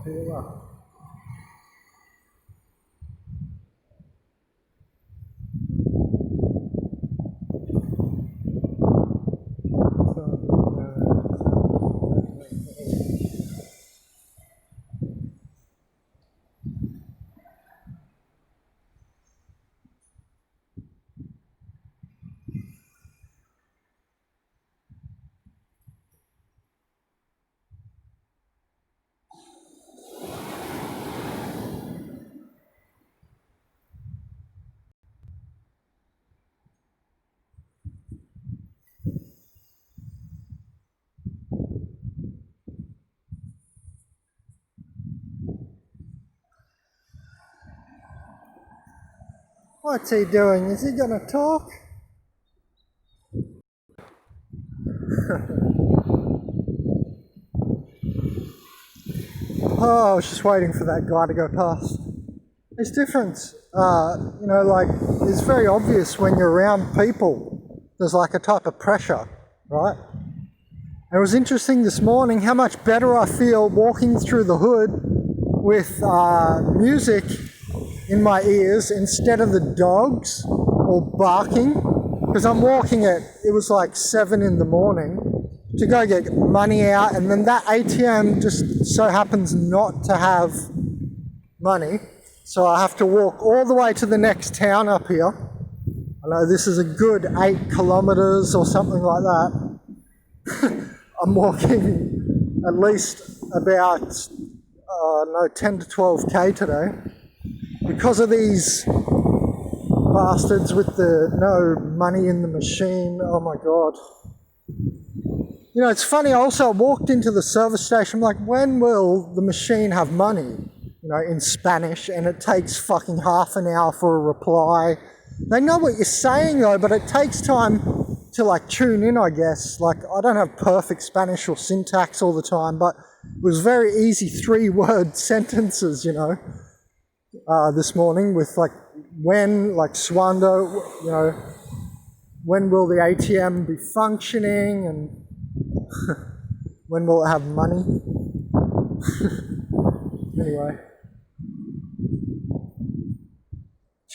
peeler. What's he doing? Is he going to talk? Oh, I was just waiting for that guy to go past. It's different. Like, it's very obvious when you're around people. There's like a type of pressure, right? And it was interesting this morning how much better I feel walking through the hood with music in my ears instead of the dogs all barking. Because I'm walking it was like 7 in the morning to go get money out, and then that ATM just so happens not to have money. So I have to walk all the way to the next town up here. I know this is a good 8 kilometers or something like that. I'm walking at least about 10 to 12k today because of these bastards with the no money in the machine. Oh my god. You know, it's funny, also I walked into the service station, I'm like, when will the machine have money? You know, in Spanish, and it takes fucking half an hour for a reply. They know what you're saying though, but it takes time to like tune in, I guess. Like, I don't have perfect Spanish or syntax all the time, but it was very easy 3-word sentences, you know, this morning with like, when, like suando, you know, when will the ATM be functioning, and when will it have money? Anyway.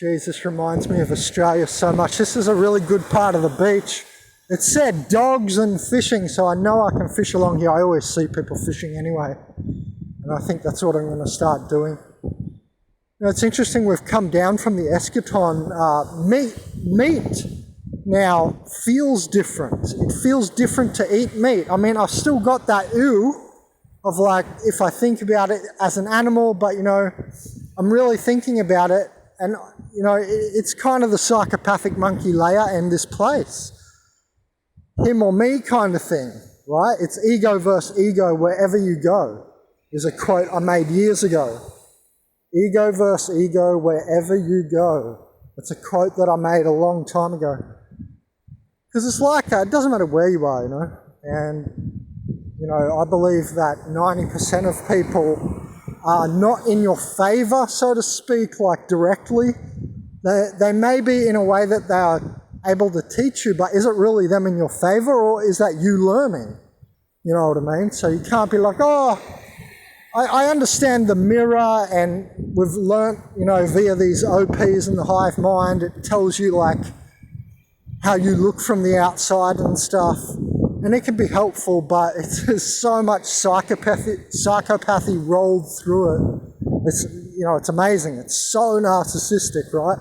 Jeez, this reminds me of Australia so much. This is a really good part of the beach. It said dogs and fishing, so I know I can fish along here. I always see people fishing anyway, and I think that's what I'm going to start doing. You know, it's interesting, we've come down from the eschaton. Meat now feels different. It feels different to eat meat. I mean, I've still got that ew of like, if I think about it as an animal, but you know, I'm really thinking about it, and you know, it's kind of the psychopathic monkey layer in this place. Him or me kind of thing, right? It's ego versus ego wherever you go, is a quote I made years ago. Ego versus ego wherever you go. It's a quote that I made a long time ago. Because it's like that, it doesn't matter where you are, you know. And, you know, I believe that 90% of people are not in your favour, so to speak, like directly. They may be in a way that they are able to teach you, but is it really them in your favour, or is that you learning? You know what I mean? So you can't be like, oh, I understand the mirror, and we've learnt, you know, via these OPs and the hive mind, it tells you like how you look from the outside and stuff, and it can be helpful, but there's so much psychopathy rolled through it. It's, you know, it's amazing. It's so narcissistic, right?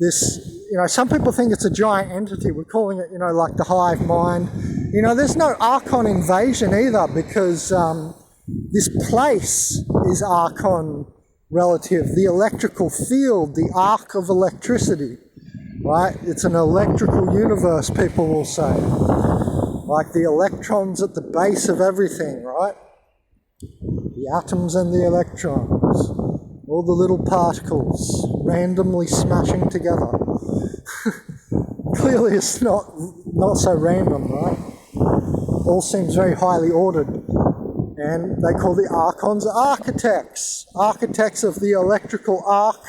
This, you know, some people think it's a giant entity. We're calling it, you know, like the hive mind. You know, there's no Archon invasion either, because this place is Archon relative. The electrical field, the arc of electricity, right? It's an electrical universe, people will say. Like the electrons at the base of everything, right? The atoms and the electrons. All the little particles randomly smashing together. Clearly it's not so random, right? All seems very highly ordered. And they call the Archons architects. Architects of the electrical arc.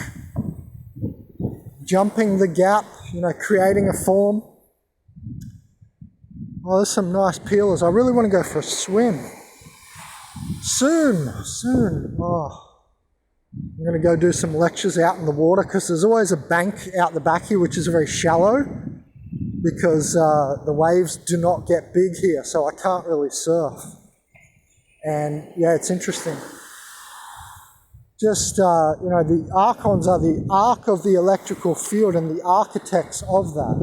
Jumping the gap, you know, creating a form. Oh, there's some nice peelers. I really want to go for a swim. Soon. Oh, I'm going to go do some lectures out in the water because there's always a bank out the back here which is very shallow because the waves do not get big here, so I can't really surf. And yeah, it's interesting. Just, the archons are the arc of the electrical field and the architects of that,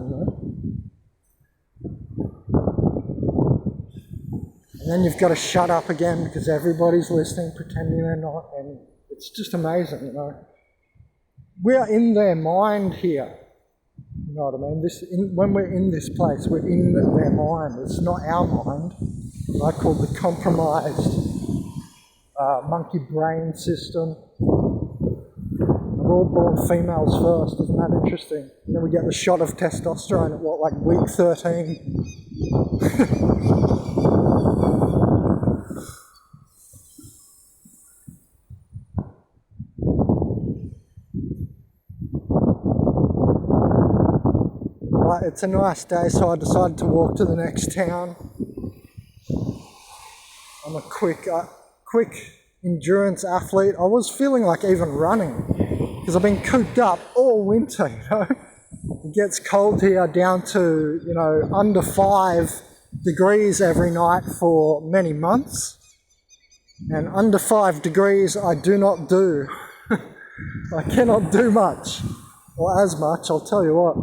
And then you've got to shut up again because everybody's listening, pretending they're not, and it's just amazing, We're in their mind here, you know what I mean? When we're in this place, we're in their mind. It's not our mind. I call it the compromised monkey brain system. We're all born females first, isn't that interesting? And then we get the shot of testosterone at week 13? But it's a nice day, so I decided to walk to the next town. I'm a quick endurance athlete. I was feeling like even running because I've been cooped up all winter, It gets cold here down to, under 5 degrees every night for many months. And under 5 degrees I do not do. I cannot do much, or as much, I'll tell you what.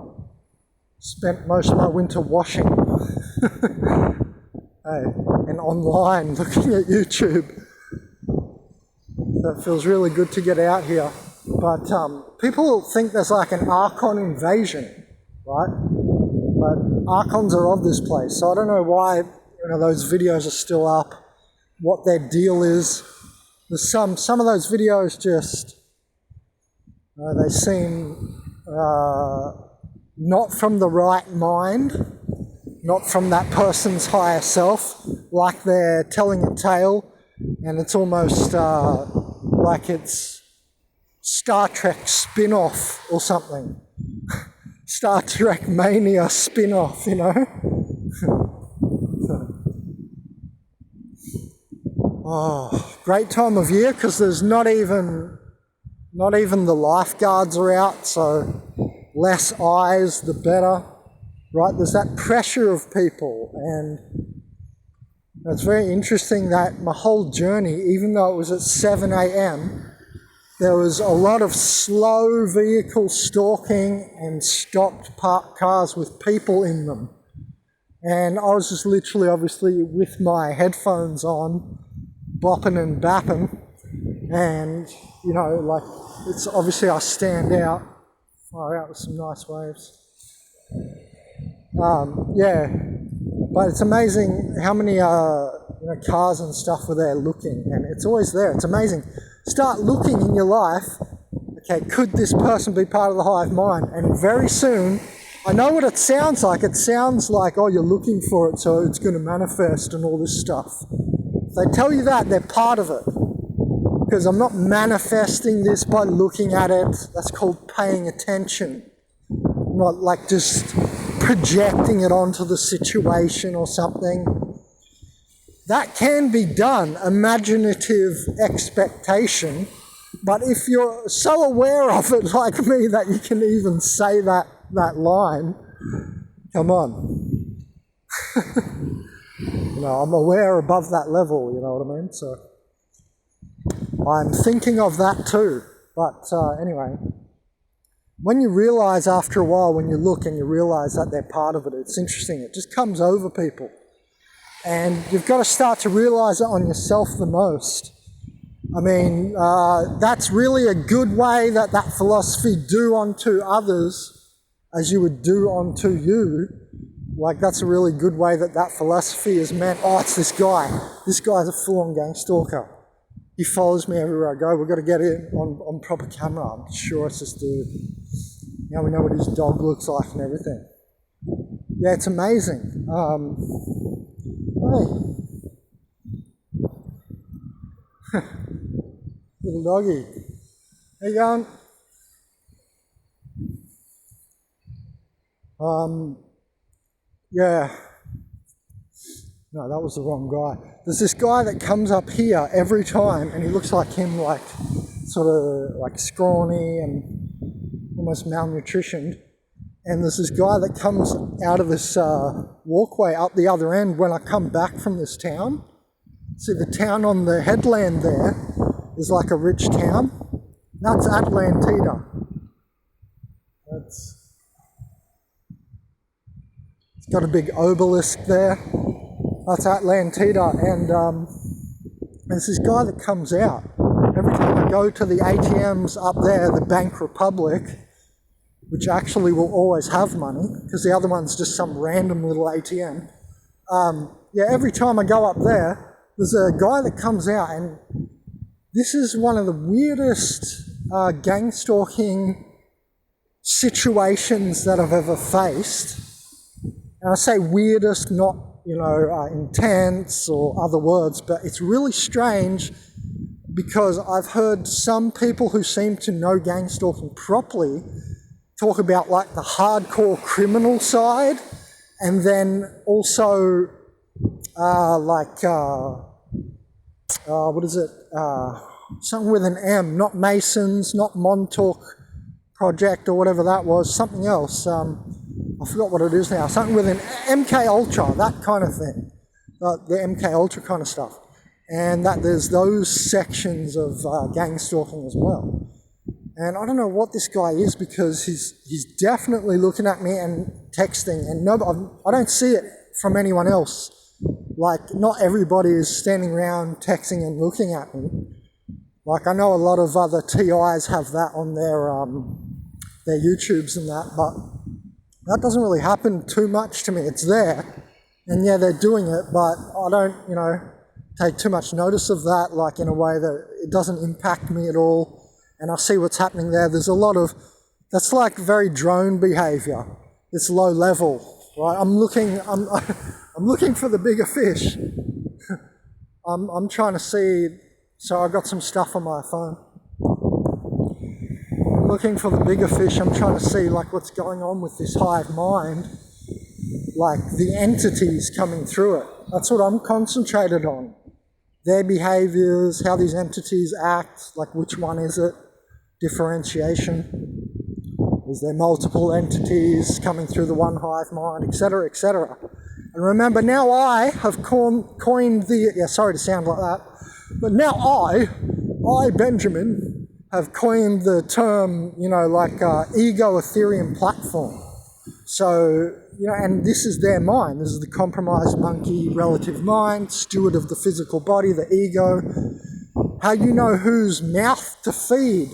Spent most of my winter washing. And online looking at YouTube. So it feels really good to get out here. But people think there's like an Archon invasion, right? But Archons are of this place, so I don't know why those videos are still up, what their deal is. There's some of those videos just they seem not from the right mind. Not from that person's higher self, like they're telling a tale, and it's almost like it's Star Trek spin-off or something. Star Trek Mania spin-off, Oh, great time of year because there's not even the lifeguards are out, so less eyes, the better. Right, there's that pressure of people, and it's very interesting that my whole journey, even though it was at 7 a.m, there was a lot of slow vehicle stalking and stopped parked cars with people in them. And I was just literally, obviously, with my headphones on, bopping and bapping, and, it's obviously I stand out, far out with some nice waves. But it's amazing how many cars and stuff were there looking, and it's always there. It's amazing. Start looking in your life. Okay, could this person be part of the hive mind? And very soon, I know what it sounds like. It sounds like, oh, you're looking for it, so it's going to manifest and all this stuff. If they tell you that, they're part of it. Because I'm not manifesting this by looking at it. That's called paying attention. I'm not like just projecting it onto the situation or something. That can be done, imaginative expectation, but if you're so aware of it like me that you can even say that line, come on. I'm aware above that level, you know what I mean? So I'm thinking of that too. But anyway, when you realise after a while, when you look and you realise that they're part of it, it's interesting. It just comes over people. And you've got to start to realise it on yourself the most. I mean, that's really a good way that philosophy do unto others as you would do unto you. Like, that's a really good way that philosophy is meant. Oh, it's this guy. This guy's a full-on gang stalker. He follows me everywhere I go. We've got to get it on proper camera. I'm sure it's this dude. Now we know what his dog looks like and everything. Yeah, it's amazing. Hey. Little doggy. How you going? Yeah. No, that was the wrong guy. There's this guy that comes up here every time, and he looks like him, like sort of like scrawny and almost malnutritioned. And there's this guy that comes out of this walkway up the other end when I come back from this town. See, the town on the headland there is like a rich town. That's Atlantida. It's got a big obelisk there. That's Atlantida, and there's this guy that comes out. Every time I go to the ATMs up there, the Bank Republic, which actually will always have money, because the other one's just some random little ATM. Every time I go up there, there's a guy that comes out, and this is one of the weirdest gang stalking situations that I've ever faced. And I say weirdest, not intense or other words, but it's really strange because I've heard some people who seem to know gang stalking properly talk about like the hardcore criminal side, and then also something with an M, not Masons, not Montauk Project or whatever that was, something else. I forgot what it is now. Something with an MK Ultra, that kind of thing. The MK Ultra kind of stuff. And that there's those sections of gang stalking as well. And I don't know what this guy is, because he's definitely looking at me and texting, and I don't see it from anyone else. Like, not everybody is standing around texting and looking at me. Like, I know a lot of other TIs have that on their YouTubes and that, but that doesn't really happen too much to me. It's there, and yeah, they're doing it, but I don't, take too much notice of that, like in a way that it doesn't impact me at all. And I see what's happening there. There's a lot of, that's like very drone behaviour. It's low level, right? I'm looking for the bigger fish. I'm trying to see, so I got some stuff on my phone. I'm looking for the bigger fish. I'm trying to see like what's going on with this hive mind, like the entities coming through it. That's what I'm concentrated on. Their behaviours, how these entities act, like which one is it, differentiation. Is there multiple entities coming through the one hive mind, etc., etc. And remember, now I have coined the, sorry to sound like that, but now I, Benjamin, have coined the term, ego Ethereum platform. So, and this is their mind. This is the compromised monkey relative mind, steward of the physical body, the ego. How you know whose mouth to feed.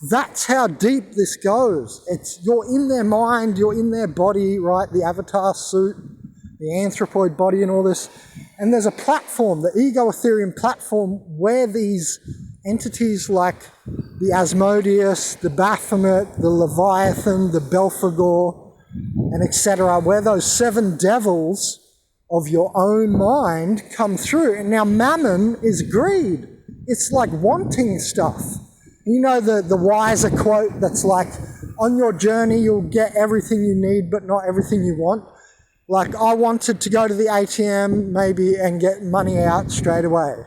That's how deep this goes. You're in their mind, you're in their body, right? The avatar suit, the anthropoid body and all this. And there's a platform, the ego Ethereum platform, where these entities like the Asmodeus, the Baphomet, the Leviathan, the Belphegor, and etc., where those 7 devils of your own mind come through. And now mammon is greed. It's like wanting stuff. You know the wiser quote that's like, on your journey you'll get everything you need but not everything you want. Like, I wanted to go to the ATM maybe and get money out straight away,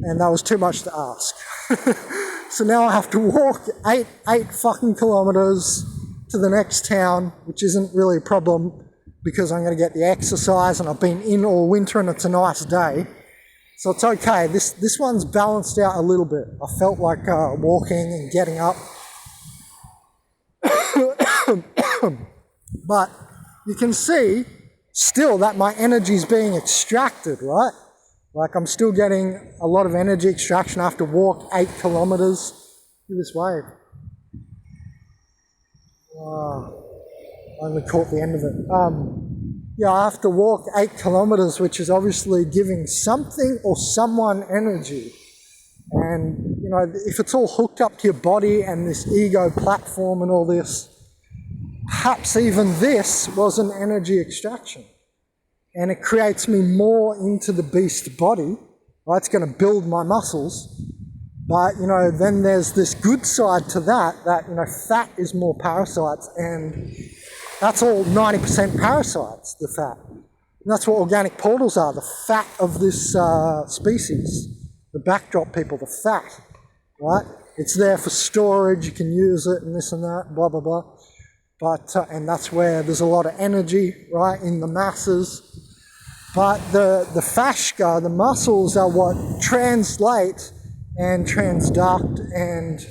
and that was too much to ask. So now I have to walk 8 fucking kilometres to the next town, which isn't really a problem because I'm going to get the exercise, and I've been in all winter and it's a nice day. So it's okay. This one's balanced out a little bit. I felt like walking and getting up. But you can see still that my energy is being extracted, right? Like, I'm still getting a lot of energy extraction. I have to walk 8 kilometres. Look at this wave. I only caught the end of it. I have to walk 8 kilometres, which is obviously giving something or someone energy. And, if it's all hooked up to your body and this ego platform and all this, perhaps even this was an energy extraction. And it creates me more into the beast body, right? It's going to build my muscles. But, then there's this good side to that, fat is more parasites, and that's all 90% parasites, the fat. And that's what organic portals are, the fat of this species. The backdrop people, the fat, right? It's there for storage, you can use it and this and that, blah, blah, blah. But, and that's where there's a lot of energy, right, in the masses. But the fascia, the muscles, are what translate and transduct and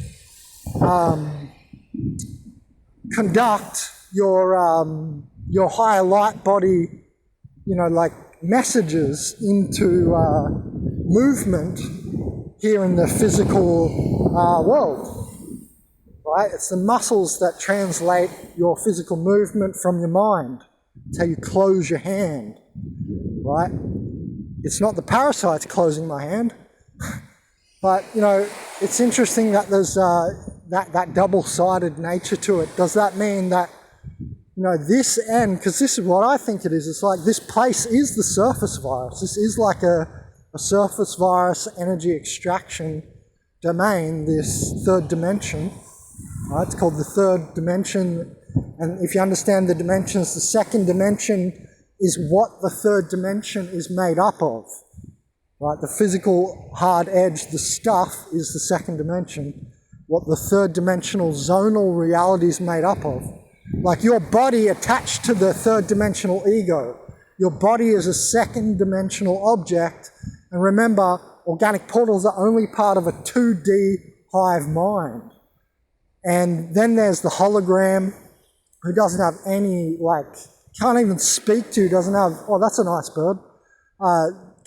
conduct your higher light body, like messages into movement here in the physical world. Right? It's the muscles that translate your physical movement from your mind. It's how you close your hand, right? It's not the parasites closing my hand, but it's interesting that there's that double-sided nature to it. Does that mean that this end? Because this is what I think it is. It's like this place is the surface virus. This is like a surface virus energy extraction domain. This third dimension. Right, it's called the third dimension, and if you understand the dimensions, the second dimension is what the third dimension is made up of. Right, the physical hard edge, the stuff, is the second dimension. What the third dimensional zonal reality is made up of. Like your body attached to the third dimensional ego. Your body is a second dimensional object, and remember, organic portals are only part of a 2D hive mind. And then there's the hologram, who doesn't have any, can't even speak to, doesn't have, oh, that's a nice bird,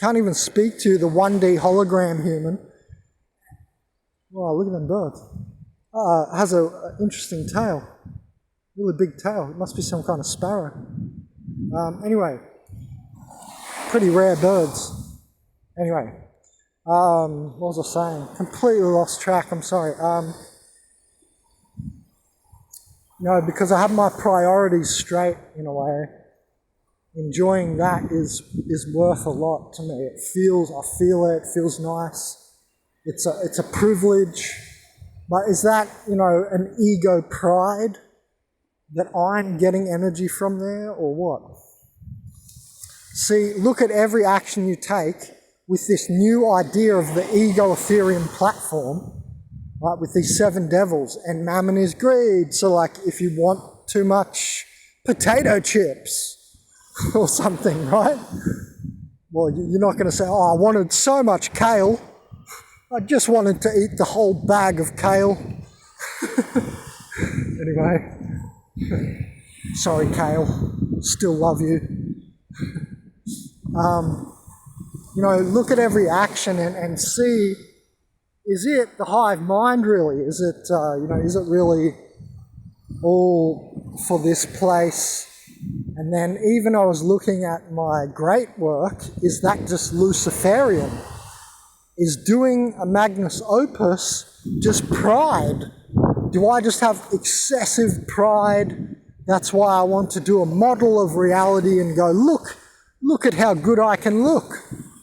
can't even speak to the 1D hologram human. Wow, look at them birds. Has an interesting tail, really big tail. It must be some kind of sparrow. Anyway, pretty rare birds. Anyway, what was I saying? Completely lost track, I'm sorry. Because I have my priorities straight in a way. Enjoying that is worth a lot to me. I feel it feels nice. It's a privilege. But is that, an ego pride that I'm getting energy from there, or what? See, look at every action you take with this new idea of the ego Ethereum platform. Right, with these 7 devils, and mammon is greed. So if you want too much potato chips or something, right? Well, you're not going to say, oh, I wanted so much kale. I just wanted to eat the whole bag of kale. Anyway, sorry, kale. Still love you. Look at every action and see, is it the hive mind really? Is it, is it really all for this place? And then even I was looking at my great work, is that just Luciferian? Is doing a magnus opus just pride? Do I just have excessive pride? That's why I want to do a model of reality and go, look at how good I can look.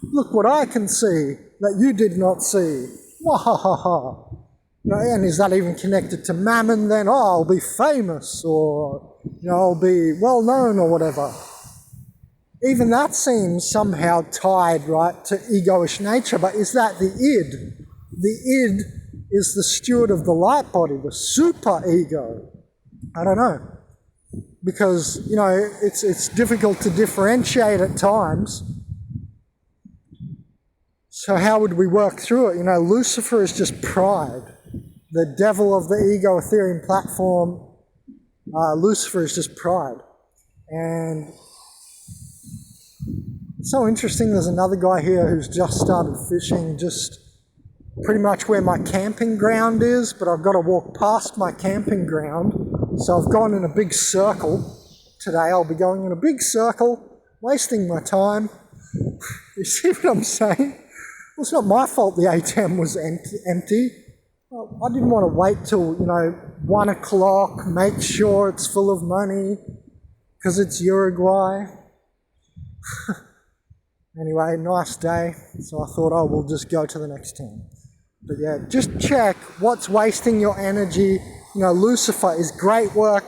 Look what I can see that you did not see. Wahahaha. And is that even connected to mammon then? Oh, I'll be famous, or I'll be well known or whatever. Even that seems somehow tied, right, to egoish nature, but is that the id? The id is the steward of the light body, the super ego. I don't know. Because, it's difficult to differentiate at times. So how would we work through it? Lucifer is just pride. The devil of the ego Ethereum platform, Lucifer is just pride. And it's so interesting, there's another guy here who's just started fishing, just pretty much where my camping ground is, but I've got to walk past my camping ground. So I've gone in a big circle. Today I'll be going in a big circle, wasting my time. You see what I'm saying? Well, it's not my fault the ATM was empty. I didn't want to wait till, 1 o'clock, make sure it's full of money, because it's Uruguay. Anyway, nice day. So I thought, we'll just go to the next town. But yeah, just check what's wasting your energy. Lucifer is great work.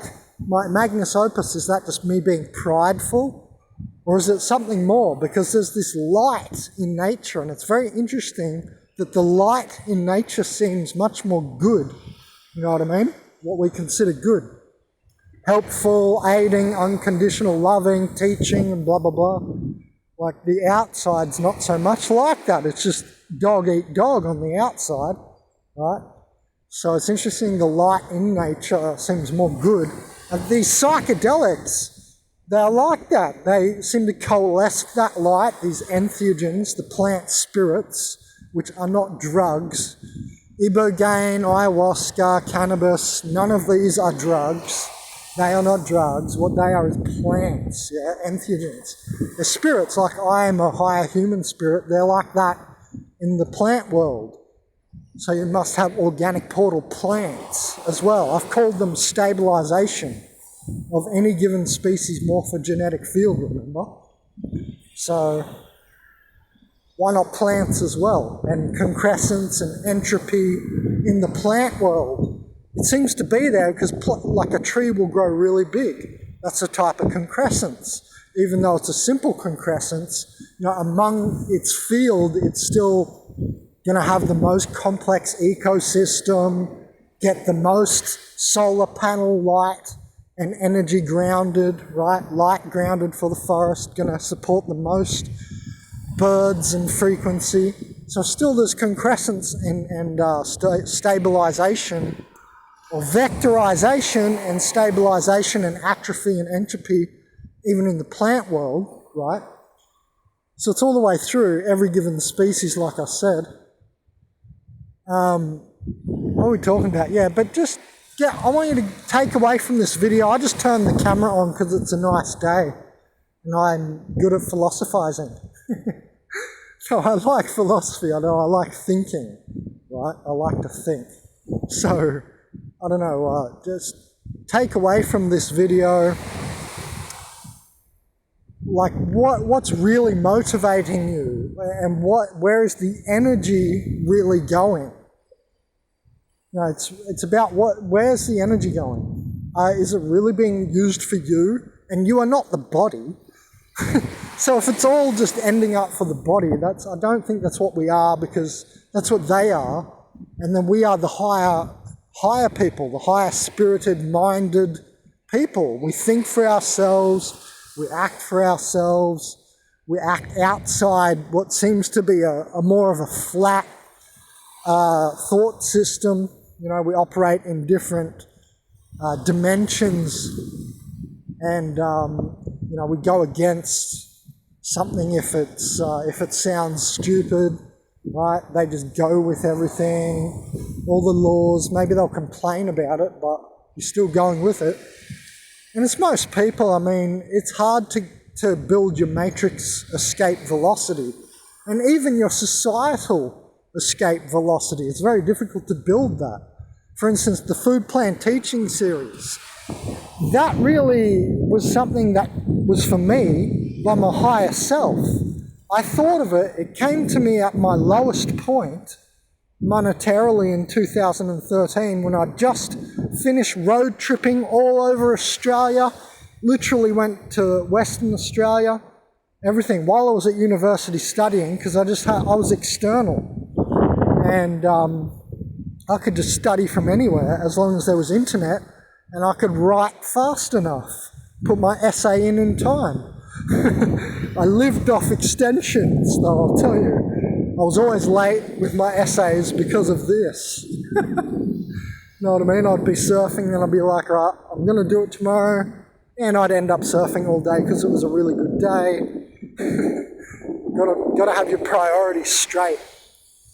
My magnus opus, is that just me being prideful? Or is it something more? Because there's this light in nature, and it's very interesting that the light in nature seems much more good. You know what I mean? What we consider good. Helpful, aiding, unconditional, loving, teaching, and blah, blah, blah. Like the outside's not so much like that. It's just dog eat dog on the outside, right? So it's interesting the light in nature seems more good. And these psychedelics, they're like that. They seem to coalesce that light, these entheogens, the plant spirits, which are not drugs. Ibogaine, ayahuasca, cannabis, none of these are drugs. They are not drugs. What they are is plants, entheogens. They're spirits, like I am a higher human spirit. They're like that in the plant world. So you must have organic portal plants as well. I've called them stabilization of any given species morphogenetic field, remember? So why not plants as well? And concrescence and entropy in the plant world. It seems to be there because like a tree will grow really big. That's a type of concrescence. Even though it's a simple concrescence, you know, among its field, it's still going to have the most complex ecosystem, get the most solar panel light and energy grounded, right? Light grounded for the forest, going to support the most birds and frequency. So still there's concrescence and stabilization, or vectorization and stabilization and atrophy and entropy, even in the plant world, right? So it's all the way through every given species, like I said. What are we talking about? Yeah, but just, I want you to take away from this video. I just turned the camera on because it's a nice day and I'm good at philosophizing. So I like philosophy, I know I like thinking, right? I like to think. So, I don't know, just take away from this video, like what's really motivating you and where is the energy really going? You know, it's about where's the energy going? Is it really being used for you? And you are not the body. So if it's all just ending up for the body, I don't think that's what we are, because that's what they are. And then we are the higher people, the higher spirited, minded people. We think for ourselves, we act for ourselves, we act outside what seems to be a more of a flat thought system. You know, we operate in different dimensions, and you know, we go against something if it sounds stupid, right? They just go with everything, all the laws. Maybe they'll complain about it, but you're still going with it. And it's most people. I mean, it's hard to build your matrix escape velocity, and even your societal escape velocity. It's very difficult to build that. For instance, the Food Plan Teaching Series, that really was something that was for me by my higher self. I thought of it, it came to me at my lowest point monetarily in 2013 when I just finished road tripping all over Australia, literally went to Western Australia, everything, while I was at university studying, because I was external. And I could just study from anywhere as long as there was internet, and I could write fast enough, put my essay in time. I lived off extensions, though, I'll tell you. I was always late with my essays because of this. Know what I mean? I'd be surfing and I'd be like, right, I'm going to do it tomorrow. And I'd end up surfing all day because it was a really good day. Got to have your priorities straight.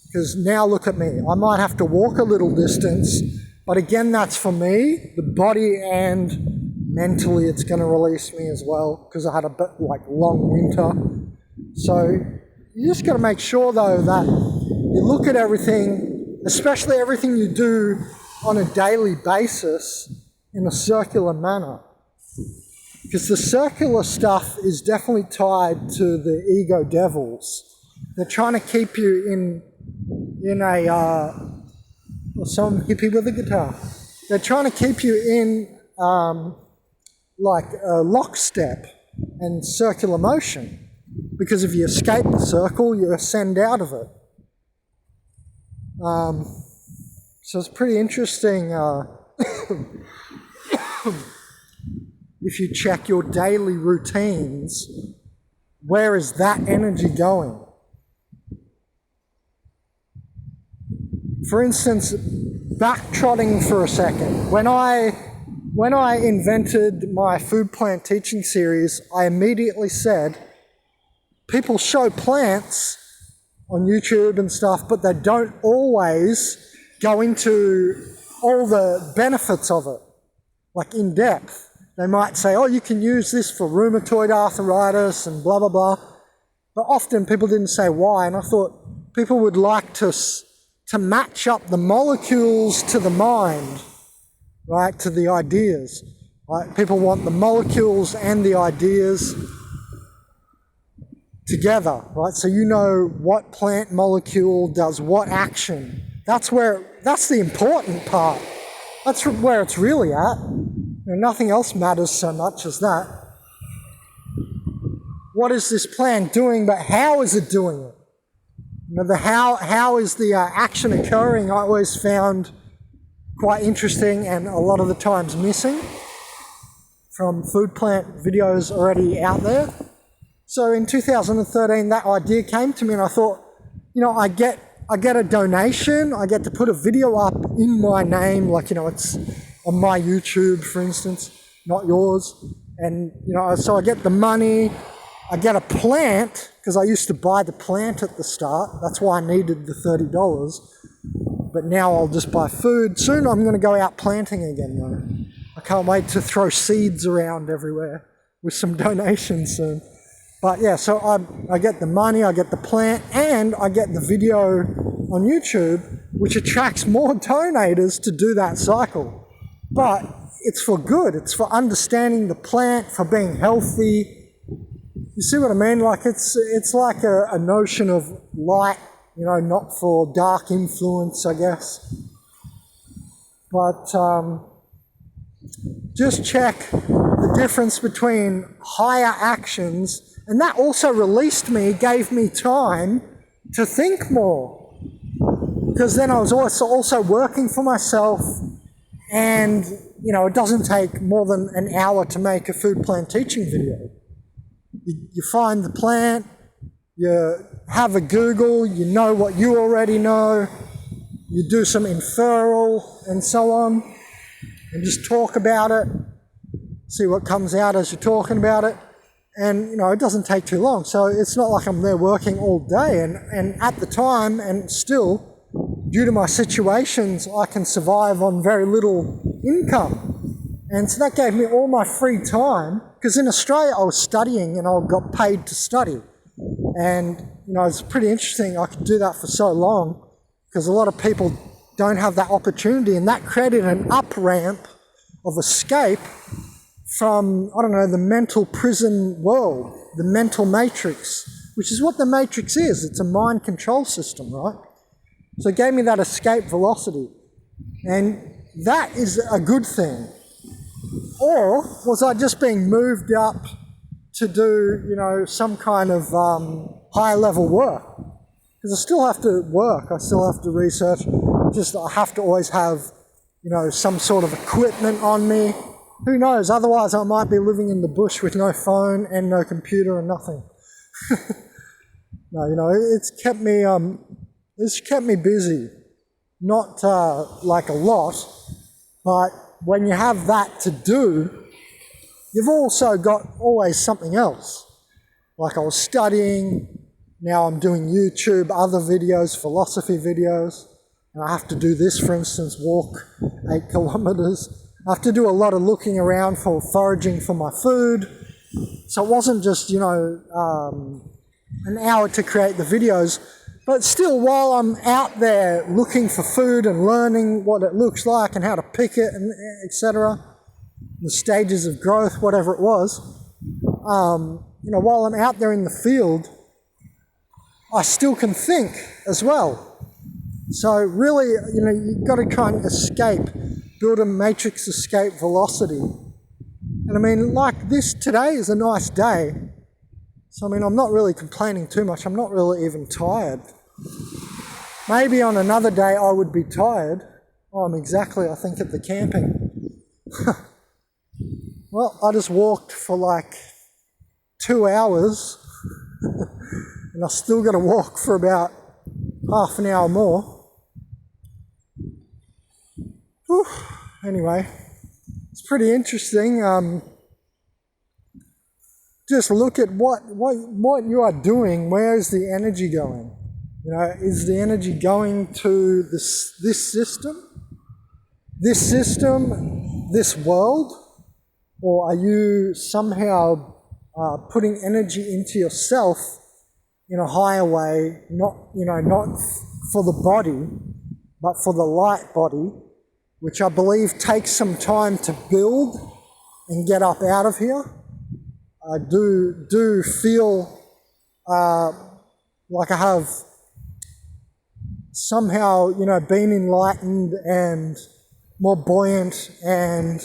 Because now look at me. I might have to walk a little distance, but again, that's for me, the body, and mentally it's going to release me as well, because I had a bit like long winter. So you just got to make sure though that you look at everything, especially everything you do on a daily basis, in a circular manner. Because the circular stuff is definitely tied to the ego devils. They're trying to keep you in some hippie with a guitar. They're trying to keep you in like a lockstep and circular motion. Because if you escape the circle, you ascend out of it. So it's pretty interesting if you check your daily routines, where is that energy going? For instance, backtrotting for a second. When I invented my food plant teaching series, I immediately said, people show plants on YouTube and stuff, but they don't always go into all the benefits of it, like in depth. They might say, oh, you can use this for rheumatoid arthritis and blah, blah, blah. But often people didn't say why, and I thought people would like to match up the molecules to the mind, right, to the ideas. Right? People want the molecules and the ideas together, right? So you know what plant molecule does what action. That's the important part. That's where it's really at. Nothing else matters so much as that. What is this plant doing, but how is it doing it? The how is the action occurring, I always found quite interesting and a lot of the times missing from food plant videos already out there. So in 2013, that idea came to me and I thought, I get a donation, I get to put a video up in my name, like, it's on my YouTube, for instance, not yours. And, so I get the money, I get a plant, because I used to buy the plant at the start. That's why I needed the $30. But now I'll just buy food. Soon I'm going to go out planting again, though. I can't wait to throw seeds around everywhere with some donations soon. But yeah, so I get the money, I get the plant, and I get the video on YouTube, which attracts more donators to do that cycle. But it's for good. It's for understanding the plant, for being healthy. You see what I mean? Like it's like a notion of light, not for dark influence, I guess. But just check the difference between higher actions, and that also gave me time to think more. Because then I was also working for myself, and it doesn't take more than an hour to make a food plant teaching video. You find the plant, you have a Google, you know what you already know, you do some inferral and so on, and just talk about it, see what comes out as you're talking about it. And, it doesn't take too long. So it's not like I'm there working all day. And at the time, and still, due to my situations, I can survive on very little income. And so that gave me all my free time, because in Australia I was studying and I got paid to study. And, it's pretty interesting I could do that for so long, because a lot of people don't have that opportunity, and that created an up-ramp of escape from, the mental prison world, the mental matrix, which is what the matrix is. It's a mind control system, right? So it gave me that escape velocity. And that is a good thing. Or was I just being moved up to do, some kind of higher level work? Because I still have to work, I still have to research, just I have to always have, some sort of equipment on me. Who knows, otherwise I might be living in the bush with no phone and no computer and nothing. No, it's kept me busy. Not like a lot, but when you have that to do, you've also got always something else. Like I was studying, now I'm doing YouTube, other videos, philosophy videos, and I have to do this, for instance, walk 8 kilometers. I have to do a lot of looking around for foraging for my food. So it wasn't just, an hour to create the videos, but still, while I'm out there looking for food and learning what it looks like and how to pick it, and etc., the stages of growth, whatever it was, while I'm out there in the field, I still can think as well. So really, you've got to try and escape, build a matrix escape velocity. And I mean, like this, today is a nice day. So I mean, I'm not really complaining too much. I'm not really even tired. Maybe on another day I would be tired. Oh, I'm exactly, I think, at the camping. Well, I just walked for like 2 hours and I still got to walk for about half an hour more. Whew. Anyway, it's pretty interesting. Just look at what you are doing. Where is the energy going? You know, is the energy going to this system, this world, or are you somehow putting energy into yourself in a higher way, not for the body, but for the light body, which I believe takes some time to build and get up out of here. I do feel like I have somehow, been enlightened and more buoyant, and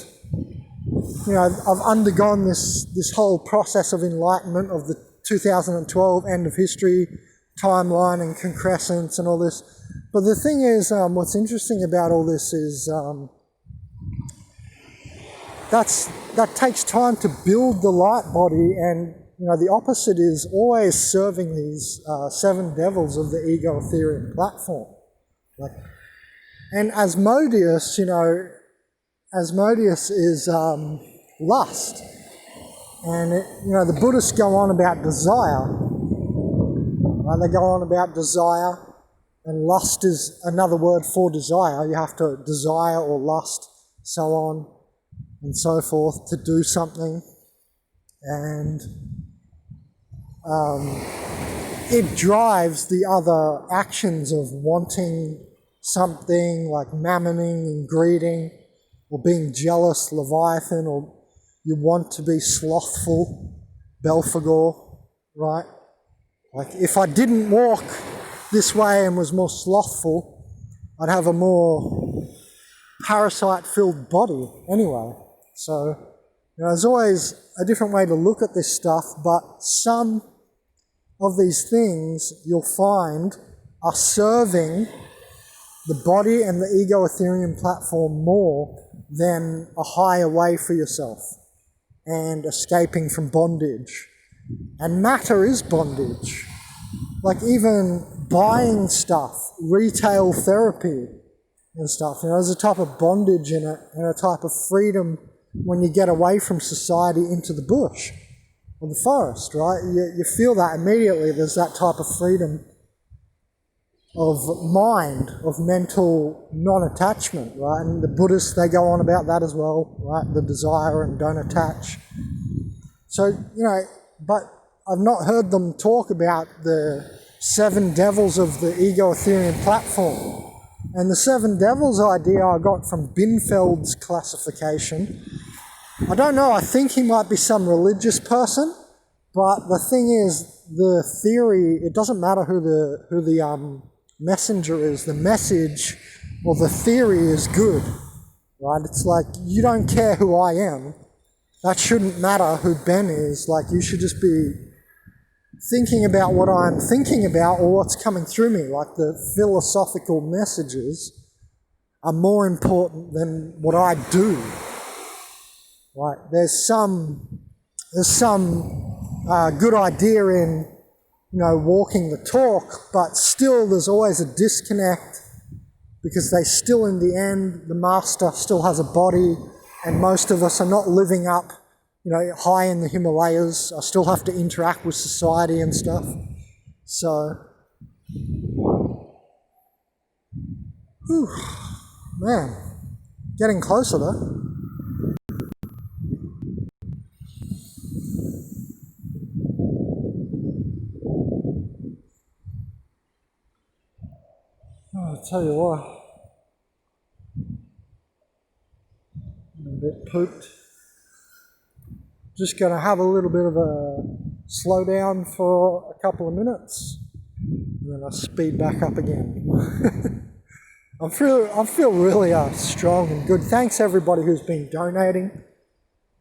I've undergone this whole process of enlightenment of the 2012 end of history timeline and concrescence and all this. But the thing is, what's interesting about all this is that takes time to build the light body, and the opposite is always serving these 7 devils of the ego Ethereum platform. And Asmodeus, Asmodeus is lust, and the Buddhists go on about desire. Right? They go on about desire, and lust is another word for desire. You have to desire or lust, so on and so forth, to do something, and it drives the other actions of wanting something, like mammoning and greeding, or being jealous, Leviathan, or you want to be slothful, Belphegor, right? Like if I didn't walk this way and was more slothful, I'd have a more parasite-filled body anyway. So, there's always a different way to look at this stuff, but some of these things you'll find are serving the body and the ego Ethereum platform more than a higher way for yourself and escaping from bondage. And matter is bondage. Like even buying stuff, retail therapy and stuff, there's a type of bondage in it and a type of freedom when you get away from society into the bush or the forest, right? You feel that immediately. There's that type of freedom of mind, of mental non-attachment, right? And the Buddhists, they go on about that as well, right? The desire and don't attach. So, but I've not heard them talk about the 7 devils of the ego Ethereum platform. And the 7 devils idea I got from Binfeld's classification. I don't know, I think he might be some religious person, but the thing is, the theory, it doesn't matter who the messenger is, the message or the theory is good, right? It's like, you don't care who I am. That shouldn't matter who Ben is. Like, you should just be thinking about what I'm thinking about or what's coming through me. Like, the philosophical messages are more important than what I do. Right? There's some good idea in walking the talk, but still there's always a disconnect, because they still, in the end, the master still has a body, and most of us are not living up, high in the Himalayas. I still have to interact with society and stuff. So, man, getting closer though. I'll tell you what, I'm a bit pooped. Just going to have a little bit of a slow down for a couple of minutes, and then I'll speed back up again. I feel really strong and good. Thanks everybody who's been donating.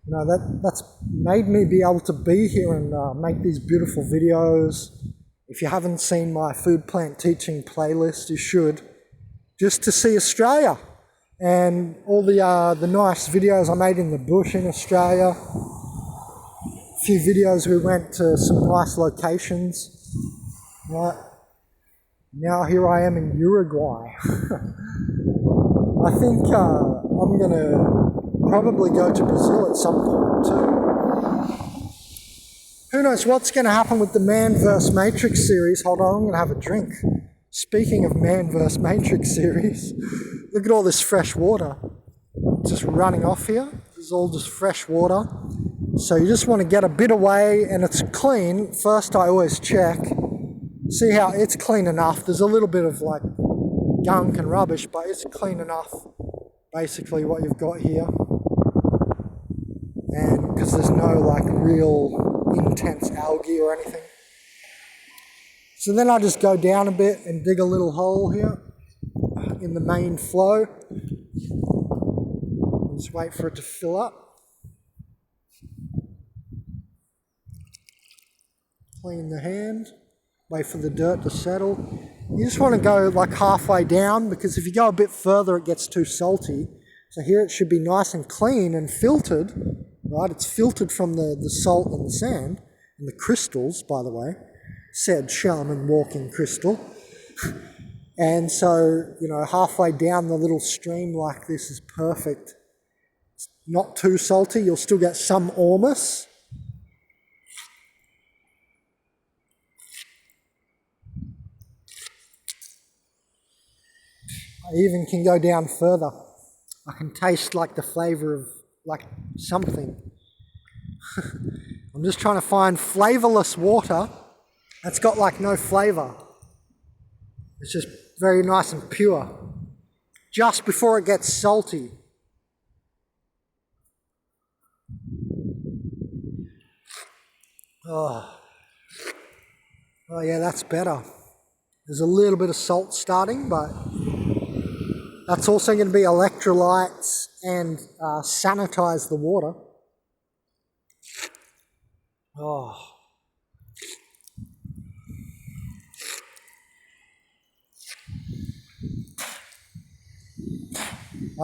You know, that's made me be able to be here and make these beautiful videos. If you haven't seen my food plant teaching playlist, you should, just to see Australia and all the nice videos I made in the bush in Australia. A few videos we went to some nice locations. Right. Now here I am in Uruguay. I think I'm going to probably go to Brazil at some point too. Who knows what's going to happen with the Man vs Matrix series. Hold on, I'm going to have a drink. Speaking of Man vs Matrix series, look at all this fresh water just running off here. This is all just fresh water. So you just want to get a bit away and it's clean. First I always check. See how it's clean enough. There's a little bit of like gunk and rubbish, but it's clean enough, basically what you've got here. And because there's no like real intense algae or anything. So then I just go down a bit and dig a little hole here in the main flow. Just wait for it to fill up. Clean the hand. Wait for the dirt to settle. You just want to go like halfway down because if you go a bit further it gets too salty. So here it should be nice and clean and filtered, right? It's filtered from the salt and the sand and the crystals, by the way. Said shaman walking crystal. And so, you know, halfway down the little stream like this is perfect. It's not too salty, you'll still get some ormus. I even can go down further. I can taste like the flavour of like something. I'm just trying to find flavourless water that's got like no flavour. It's just very nice and pure. Just before it gets salty. Oh yeah, that's better. There's a little bit of salt starting, but that's also going to be electrolytes and sanitize the water. Oh.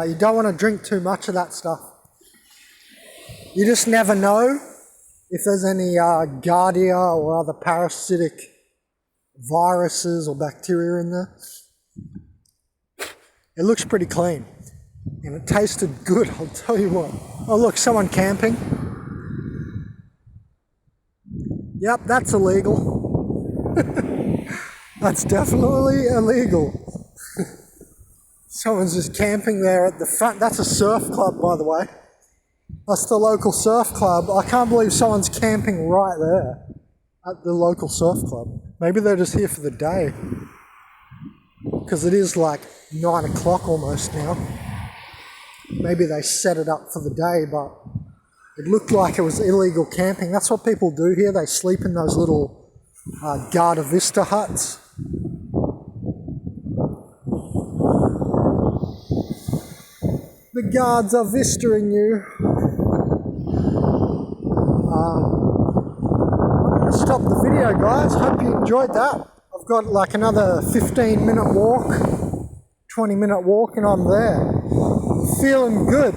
You don't want to drink too much of that stuff. You just never know if there's any Giardia or other parasitic viruses or bacteria in there. It looks pretty clean and it tasted good, I'll tell you what. Oh look, someone camping. Yep, that's illegal. That's definitely illegal. Someone's just camping there at the front. That's a surf club, by the way. That's the local surf club. I can't believe someone's camping right there at the local surf club. Maybe they're just here for the day. Because it is like 9 o'clock almost now. Maybe they set it up for the day, but it looked like it was illegal camping. That's what people do here. They sleep in those little Guarda Vista huts. The guards are vistaing you. I'm going to stop the video, guys. Hope you enjoyed that. I've got like another 15-minute walk, 20-minute walk, and I'm there. Feeling good.